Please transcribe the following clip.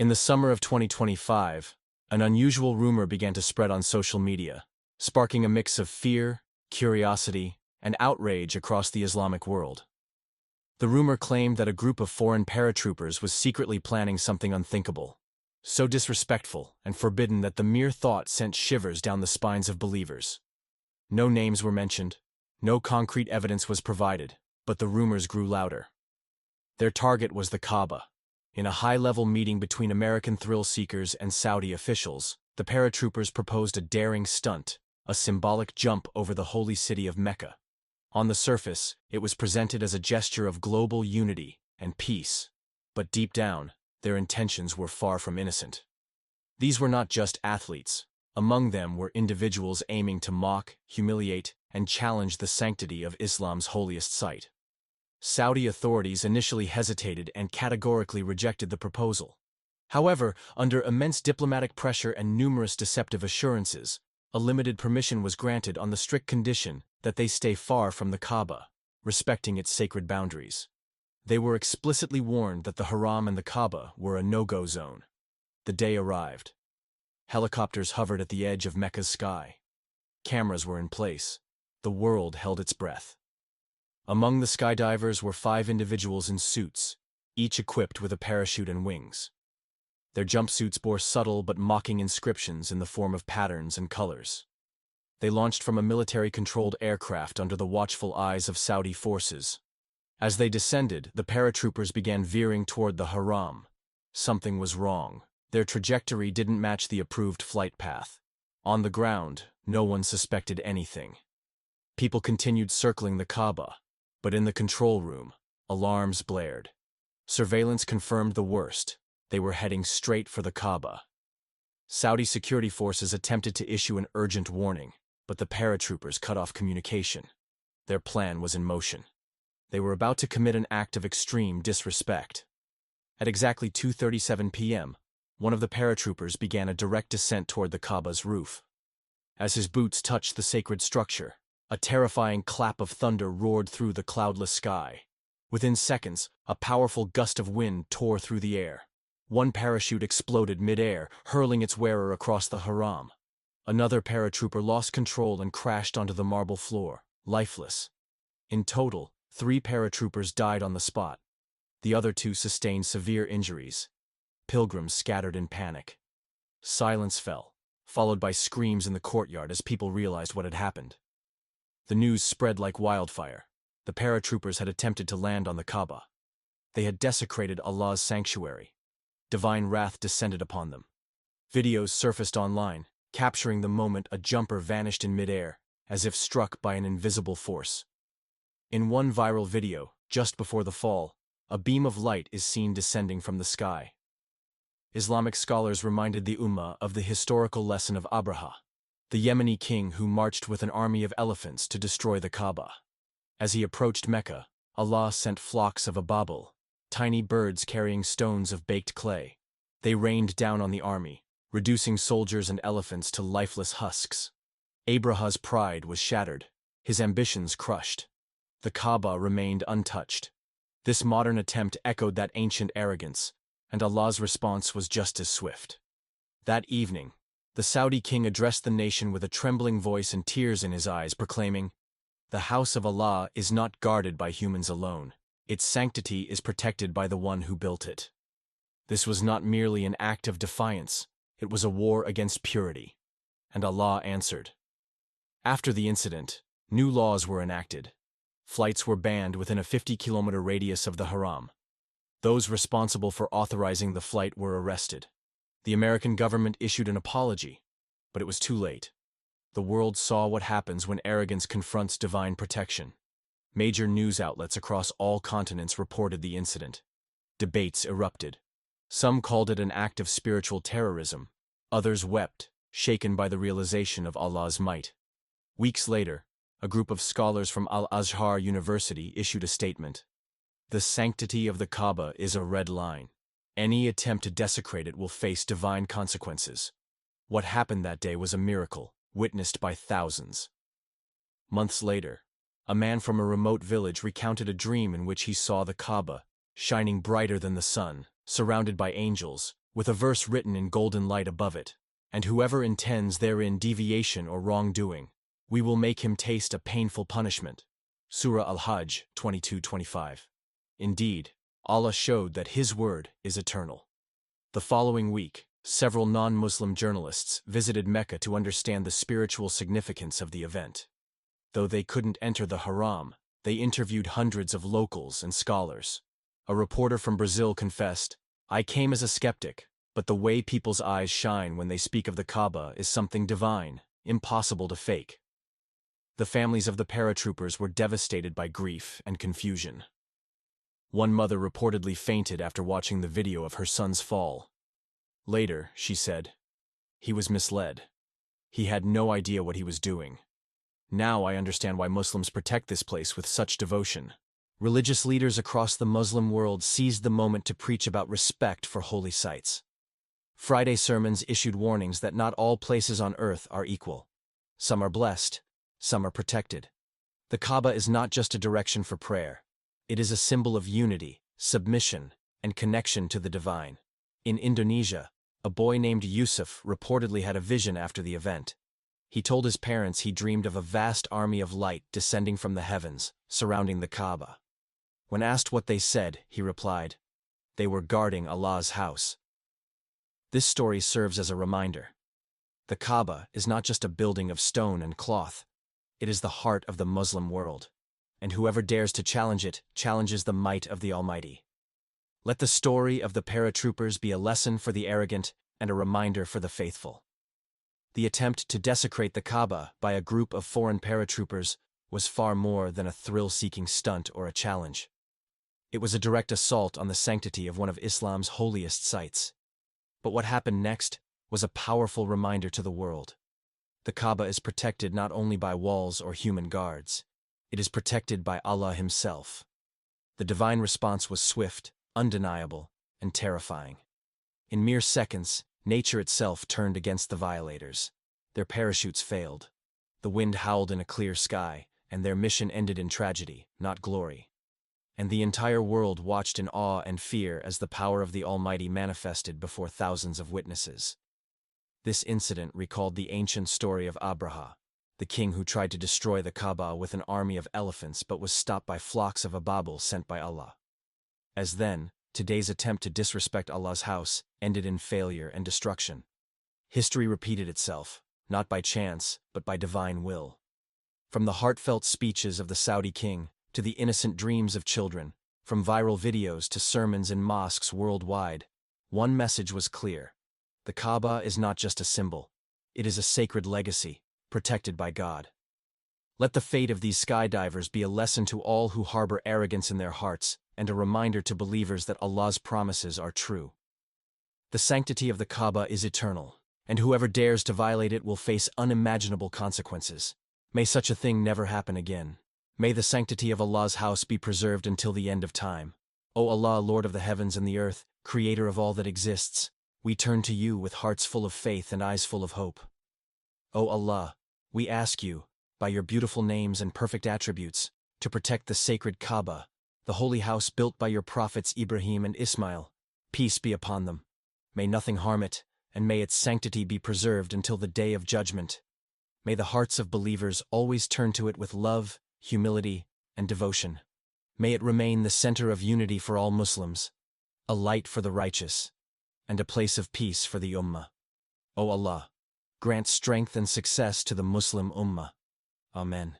In the summer of 2025, an unusual rumor began to spread on social media, sparking a mix of fear, curiosity, and outrage across the Islamic world. The rumor claimed that a group of foreign paratroopers was secretly planning something unthinkable, so disrespectful and forbidden that the mere thought sent shivers down the spines of believers. No names were mentioned, no concrete evidence was provided, but the rumors grew louder. Their target was the Kaaba. In a high-level meeting between American thrill-seekers and Saudi officials, the paratroopers proposed a daring stunt, a symbolic jump over the holy city of Mecca. On the surface, it was presented as a gesture of global unity and peace, but deep down, their intentions were far from innocent. These were not just athletes. Among them were individuals aiming to mock, humiliate, and challenge the sanctity of Islam's holiest site. Saudi authorities initially hesitated and categorically rejected the proposal. However, under immense diplomatic pressure and numerous deceptive assurances, a limited permission was granted on the strict condition that they stay far from the Kaaba, respecting its sacred boundaries. They were explicitly warned that the Haram and the Kaaba were a no-go zone. The day arrived. Helicopters hovered at the edge of Mecca's sky. Cameras were in place. The world held its breath. Among the skydivers were 5 individuals in suits, each equipped with a parachute and wings. Their jumpsuits bore subtle but mocking inscriptions in the form of patterns and colors. They launched from a military-controlled aircraft under the watchful eyes of Saudi forces. As they descended, the paratroopers began veering toward the Haram. Something was wrong. Their trajectory didn't match the approved flight path. On the ground, no one suspected anything. People continued circling the Kaaba, but in the control room, alarms blared. Surveillance confirmed the worst. They were heading straight for the Kaaba. Saudi security forces attempted to issue an urgent warning, but the paratroopers cut off communication. Their plan was in motion. They were about to commit an act of extreme disrespect. At exactly 2:37 p.m., one of the paratroopers began a direct descent toward the Kaaba's roof. As his boots touched the sacred structure, a terrifying clap of thunder roared through the cloudless sky. Within seconds, a powerful gust of wind tore through the air. One parachute exploded mid-air, hurling its wearer across the Haram. Another paratrooper lost control and crashed onto the marble floor, lifeless. In total, 3 paratroopers died on the spot. The other 2 sustained severe injuries. Pilgrims scattered in panic. Silence fell, followed by screams in the courtyard as people realized what had happened. The news spread like wildfire. The paratroopers had attempted to land on the Kaaba. They had desecrated Allah's sanctuary. Divine wrath descended upon them. Videos surfaced online, capturing the moment a jumper vanished in midair, as if struck by an invisible force. In one viral video, just before the fall, a beam of light is seen descending from the sky. Islamic scholars reminded the Ummah of the historical lesson of Abraha, the Yemeni king who marched with an army of elephants to destroy the Kaaba. As he approached Mecca, Allah sent flocks of ababil, tiny birds carrying stones of baked clay. They rained down on the army, reducing soldiers and elephants to lifeless husks. Abraha's pride was shattered, his ambitions crushed. The Kaaba remained untouched. This modern attempt echoed that ancient arrogance, and Allah's response was just as swift. That evening, the Saudi king addressed the nation with a trembling voice and tears in his eyes, proclaiming, "The house of Allah is not guarded by humans alone. Its sanctity is protected by the one who built it." This was not merely an act of defiance, it was a war against purity. And Allah answered. After the incident, new laws were enacted. Flights were banned within a 50-kilometer radius of the Haram. Those responsible for authorizing the flight were arrested. The American government issued an apology, but it was too late. The world saw what happens when arrogance confronts divine protection. Major news outlets across all continents reported the incident. Debates erupted. Some called it an act of spiritual terrorism. Others wept, shaken by the realization of Allah's might. Weeks later, a group of scholars from Al-Azhar University issued a statement. The sanctity of the Kaaba is a red line. Any attempt to desecrate it will face divine consequences. What happened that day was a miracle, witnessed by thousands. Months later, a man from a remote village recounted a dream in which he saw the Kaaba, shining brighter than the sun, surrounded by angels, with a verse written in golden light above it, "And whoever intends therein deviation or wrongdoing, we will make him taste a painful punishment." Surah Al-Hajj 22:25. Indeed, Allah showed that His word is eternal. The following week, several non-Muslim journalists visited Mecca to understand the spiritual significance of the event. Though they couldn't enter the haram, they interviewed hundreds of locals and scholars. A reporter from Brazil confessed, "I came as a skeptic, but the way people's eyes shine when they speak of the Kaaba is something divine, impossible to fake." The families of the paratroopers were devastated by grief and confusion. One mother reportedly fainted after watching the video of her son's fall. Later, she said, "He was misled. He had no idea what he was doing. Now I understand why Muslims protect this place with such devotion." Religious leaders across the Muslim world seized the moment to preach about respect for holy sites. Friday sermons issued warnings that not all places on earth are equal. Some are blessed, some are protected. The Kaaba is not just a direction for prayer. It is a symbol of unity, submission, and connection to the divine. In Indonesia, a boy named Yusuf reportedly had a vision after the event. He told his parents he dreamed of a vast army of light descending from the heavens, surrounding the Kaaba. When asked what they said, he replied, "They were guarding Allah's house." This story serves as a reminder. The Kaaba is not just a building of stone and cloth. It is the heart of the Muslim world, and whoever dares to challenge it challenges the might of the Almighty. Let the story of the paratroopers be a lesson for the arrogant and a reminder for the faithful. The attempt to desecrate the Kaaba by a group of foreign paratroopers was far more than a thrill-seeking stunt or a challenge. It was a direct assault on the sanctity of one of Islam's holiest sites. But what happened next was a powerful reminder to the world. The Kaaba is protected not only by walls or human guards. It is protected by Allah Himself. The divine response was swift, undeniable, and terrifying. In mere seconds, nature itself turned against the violators. Their parachutes failed. The wind howled in a clear sky, and their mission ended in tragedy, not glory. And the entire world watched in awe and fear as the power of the Almighty manifested before thousands of witnesses. This incident recalled the ancient story of Abraha, the king who tried to destroy the Kaaba with an army of elephants but was stopped by flocks of ababil sent by Allah. As then, today's attempt to disrespect Allah's house ended in failure and destruction. History repeated itself, not by chance, but by divine will. From the heartfelt speeches of the Saudi king, to the innocent dreams of children, from viral videos to sermons in mosques worldwide, one message was clear. The Kaaba is not just a symbol. It is a sacred legacy, protected by God. Let the fate of these skydivers be a lesson to all who harbor arrogance in their hearts, and a reminder to believers that Allah's promises are true. The sanctity of the Kaaba is eternal, and whoever dares to violate it will face unimaginable consequences. May such a thing never happen again. May the sanctity of Allah's house be preserved until the end of time. O Allah, Lord of the heavens and the earth, Creator of all that exists, we turn to you with hearts full of faith and eyes full of hope. O Allah, we ask you, by your beautiful names and perfect attributes, to protect the sacred Kaaba, the holy house built by your prophets Ibrahim and Ismail. Peace be upon them. May nothing harm it, and may its sanctity be preserved until the day of judgment. May the hearts of believers always turn to it with love, humility, and devotion. May it remain the center of unity for all Muslims, a light for the righteous, and a place of peace for the Ummah. O Allah, grant strength and success to the Muslim Ummah. Amen.